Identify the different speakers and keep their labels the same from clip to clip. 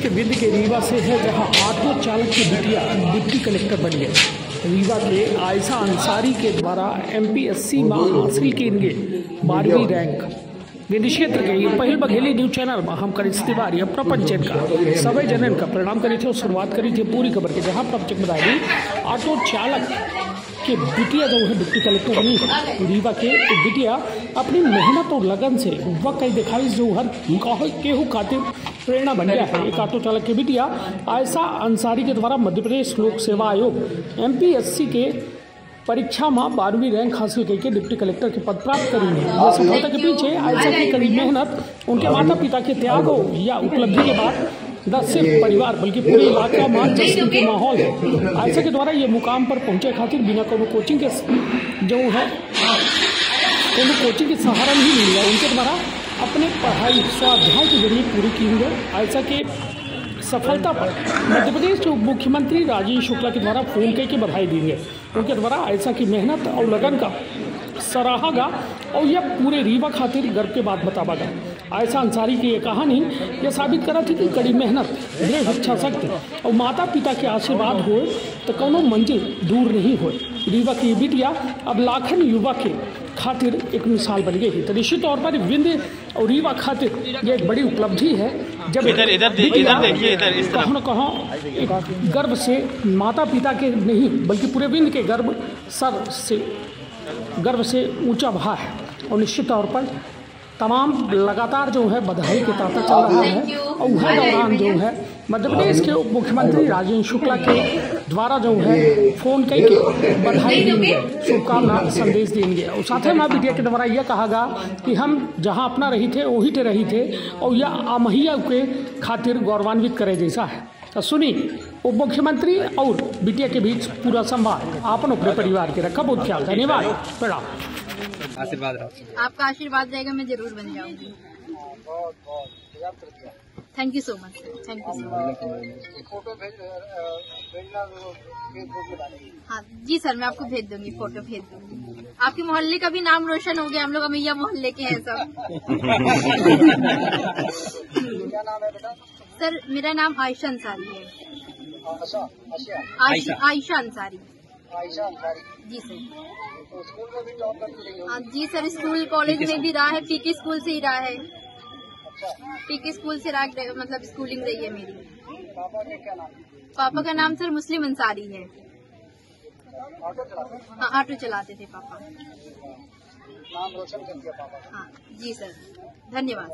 Speaker 1: के विंध्य के रीवा से है, जहां ऑटो चालक की बिटिया डिप्टी कलेक्टर बन गए। रीवा के आयशा अंसारी के द्वारा MPSC में हासिल किए 12वीं रैंक। विंध्य क्षेत्र के ये पहल बघेली न्यूज चैनल में हम करिश्ते तिवारी प्रपंचन का सभी जनन का परिणाम करी थे और शुरुआत करी थी पूरी खबर के, जहाँ प्रपंचक बताई ऑटो चालक कि बिटिया जो है डिप्टी कलेक्टर बनी रीवा के बिटिया अपनी मेहनत और लगन से वह कई दिखाई जो हर केहू खातिर प्रेरणा बन गया है। एक ऑटो चालक की बिटिया आयशा अंसारी के द्वारा मध्य प्रदेश लोक सेवा आयोग MPSC के परीक्षा में 12वीं रैंक हासिल करके डिप्टी कलेक्टर के पद प्राप्त करी है। यह सफलता के पीछे आयशा की कड़ी मेहनत, उनके माता पिता के त्यागों या उपलब्धि के बाद न सिर्फ परिवार बल्कि पूरे इलाका में जश्न के माहौल है। आयशा के द्वारा ये मुकाम पर पहुंचे खातिर बिना कोनो कोचिंग के जो है कोनो कोचिंग के सहारा नहीं मिला, उनके द्वारा अपने पढ़ाई स्वाध्याय के जरिए पूरी की हुई है। आयशा के सफलता पर मध्य प्रदेश के उप मुख्यमंत्री राजेश शुक्ला के द्वारा फोन करके बधाई दी है। उनके द्वारा आयशा की मेहनत और लगन का सराहागा और यह पूरे रीवा खातिर गर्व के बात बतावागा। आयशा अंसारी की ये कहानी यह साबित करा थी कि कड़ी मेहनत, दृढ़ इच्छा शक्ति और माता पिता के आशीर्वाद हो तो कोनो मंजिल दूर नहीं हो। रीवा की बिटिया अब लाखन युवा के खातिर एक मिसाल बन गई है। तो निश्चित तौर पर विंध्य और रीवा खातिर ये एक बड़ी उपलब्धि है, जब कहाँ न कहाँ गर्व से माता पिता के नहीं बल्कि पूरे विंध्य के गर्व से ऊंचा भा है। और निश्चित तौर पर तमाम लगातार जो है बधाई के तांता चल रहा है। और वह दौरान जो है मध्य प्रदेश के उप मुख्यमंत्री राजेश शुक्ला के द्वारा जो है फोन करके बधाई देंगे, शुभकामना संदेश देंगे। और साथ ही मीडिया के द्वारा यह कहा कि हम जहां अपना रही थे वही ते रही थे और यह आमहिया के खातिर गौरवान्वित करे जैसा है। तो सुनी उप मुख्यमंत्री और बिटिया के बीच पूरा संवाद। आपन अपने परिवार के रखा बहुत ख्याल। धन्यवाद, प्रणाम।
Speaker 2: आशीर्वाद आपका आशीर्वाद रहेगा, मैं जरूर बन जाऊंगी। Thank you so much, thank you so much. हाँ जी सर, मैं आपको भेज दूंगी, फोटो भेज दूंगी। आपके मोहल्ले का भी नाम रोशन हो गया, हम लोग अमैया मोहल्ले के हैं सब।
Speaker 3: क्या नाम है बेटा?
Speaker 2: सर मेरा नाम आयशा अंसारी है। आयशा अंसारी।
Speaker 3: आयशा अंसारी
Speaker 2: जी सर।
Speaker 3: तो स्कूल में भी जॉब करती रही हो?
Speaker 2: हाँ जी सर, स्कूल कॉलेज में भी रहा है, पीके स्कूल से ही रहा है।
Speaker 3: अच्छा,
Speaker 2: पीके स्कूल से रहा, मतलब स्कूलिंग रही है मेरी।
Speaker 3: पापा के क्या नाम?
Speaker 2: पापा का नाम सर मुस्लिम अंसारी है।
Speaker 3: ऑटो चलाते?
Speaker 2: हाँ ऑटो चलाते थे पापा।
Speaker 3: नाम रोशन कर दिया पापा।
Speaker 2: हाँ जी सर, धन्यवाद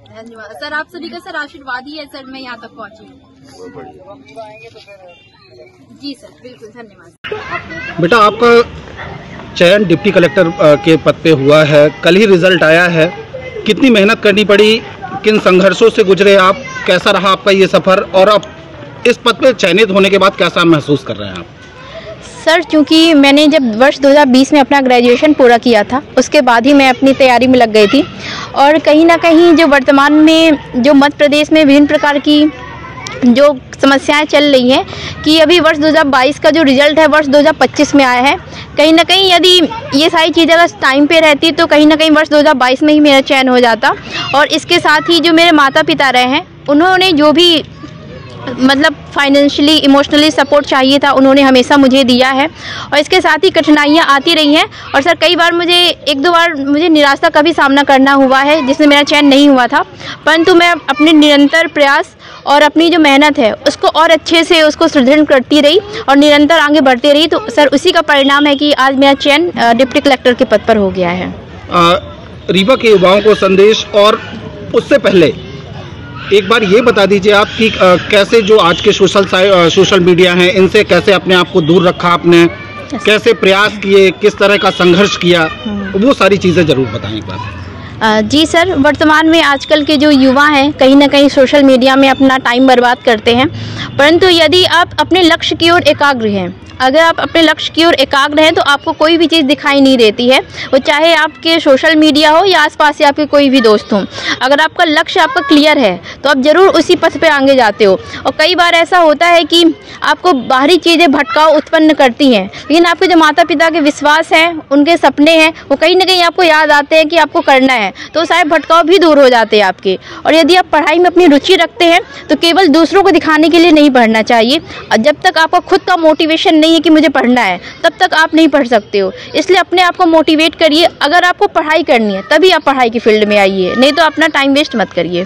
Speaker 2: धन्यवाद सर। आप सभी का सर आशीर्वाद ही है सर मैं यहाँ तक पहुँची।
Speaker 3: आएंगे तो फिर
Speaker 2: जी सर, बिल्कुल धन्यवाद।
Speaker 4: बेटा आपका चयन डिप्टी कलेक्टर के पद पे हुआ है, कल ही रिजल्ट आया है। कितनी मेहनत करनी पड़ी, किन संघर्षों से गुजरे आप, कैसा रहा आपका ये सफर, और अब इस पद पे चयनित होने के बाद कैसा महसूस कर रहे हैं आप?
Speaker 5: सर चूँकि मैंने जब वर्ष 2020 में अपना ग्रेजुएशन पूरा किया था, उसके बाद ही मैं अपनी तैयारी में लग गई थी। और कहीं ना कहीं जो वर्तमान में जो मध्य प्रदेश में विभिन्न प्रकार की जो समस्याएं चल रही हैं कि अभी वर्ष 2022 का जो रिजल्ट है वर्ष 2025 में आया है, कहीं ना कहीं यदि ये सारी चीज़ें अगर टाइम पे रहती तो कहीं ना कहीं वर्ष 2022 में ही मेरा चयन हो जाता। और इसके साथ ही जो मेरे माता पिता रहे हैं, उन्होंने जो भी मतलब फाइनेंशियली इमोशनली सपोर्ट चाहिए था उन्होंने हमेशा मुझे दिया है। और इसके साथ ही कठिनाइयाँ आती रही हैं और सर कई बार मुझे एक दो बार मुझे निराशा का भी सामना करना हुआ है जिसमें मेरा चयन नहीं हुआ था, परंतु मैं अपने निरंतर प्रयास और अपनी जो मेहनत है उसको और अच्छे से उसको सुदृढ़ करती रही और निरंतर आगे बढ़ती रही, तो सर उसी का परिणाम है कि आज मेरा चयन डिप्टी कलेक्टर के पद पर हो गया है।
Speaker 4: रीवा के युवाओं को संदेश, और उससे पहले एक बार ये बता दीजिए आप कि कैसे जो आज के सोशल मीडिया हैं इनसे कैसे अपने आप को दूर रखा आपने, कैसे प्रयास किए, किस तरह का संघर्ष किया, वो सारी चीज़ें जरूर बताएं एक बार।
Speaker 5: जी सर, वर्तमान में आजकल के जो युवा हैं कहीं ना कहीं सोशल मीडिया में अपना टाइम बर्बाद करते हैं, परंतु यदि आप अपने लक्ष्य की ओर एकाग्र हैं, अगर आप अपने लक्ष्य की ओर एकाग्र हैं तो आपको कोई भी चीज़ दिखाई नहीं देती है, वो चाहे आपके सोशल मीडिया हो या आसपास से आपके कोई भी दोस्त हों। अगर आपका लक्ष्य आपका क्लियर है तो आप ज़रूर उसी पथ पे आगे जाते हो। और कई बार ऐसा होता है कि आपको बाहरी चीज़ें भटकाव उत्पन्न करती हैं, लेकिन आपके जो माता पिता के विश्वास हैं, उनके सपने हैं, वो कहीं ना कहीं आपको याद आते हैं कि आपको करना है। तो सारे भटकाव भी दूर हो जाते हैं आपके। और यदि आप पढ़ाई में अपनी रुचि रखते हैं तो केवल दूसरों को दिखाने के लिए नहीं पढ़ना चाहिए। जब तक आपका खुद का मोटिवेशन नहीं है कि मुझे पढ़ना है, तब तक आप नहीं पढ़ सकते हो। इसलिए अपने आप को मोटिवेट करिए। अगर आपको पढ़ाई करनी है तभी आप पढ़ाई की फील्ड में आइए, नहीं तो अपना टाइम वेस्ट मत करिए।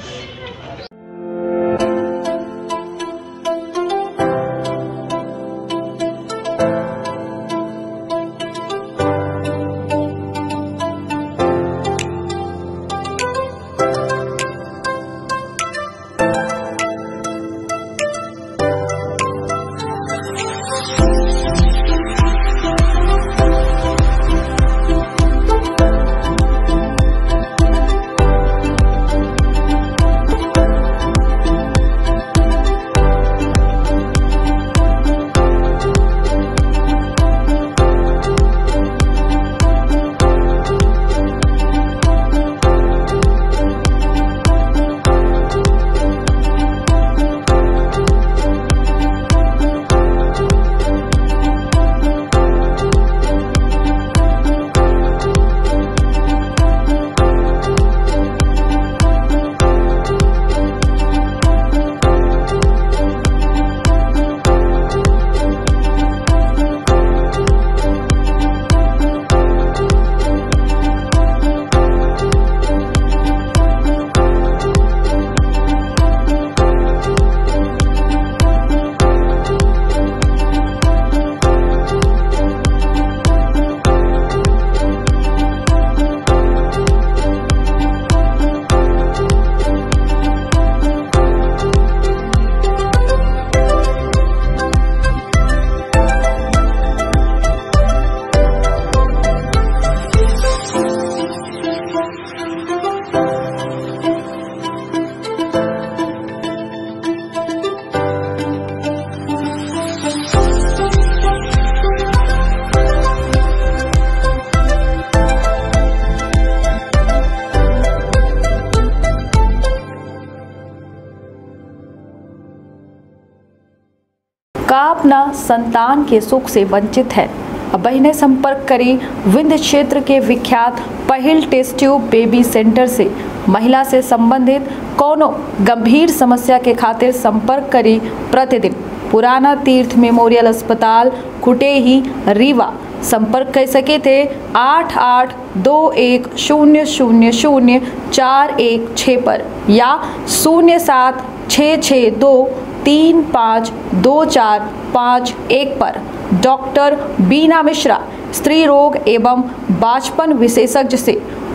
Speaker 6: का अपना संतान के सुख से वंचित है। अब बहनें संपर्क करें विंध्य क्षेत्र के विख्यात पहिल टेस्ट ट्यूब बेबी सेंटर से। महिला से संबंधित कोनो गंभीर समस्या के खातिर संपर्क करें प्रतिदिन पुराना तीर्थ मेमोरियल अस्पताल कुटेही रीवा। संपर्क कर सके थे 8821000416 पर या 0766235245 पर। डॉक्टर बीना मिश्रा स्त्री रोग एवं बांझपन विशेषज्ञ से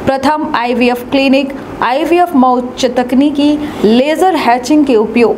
Speaker 6: प्रथम IVF क्लिनिक, IVF मौच तकनीकी, लेजर हैचिंग के उपयोग,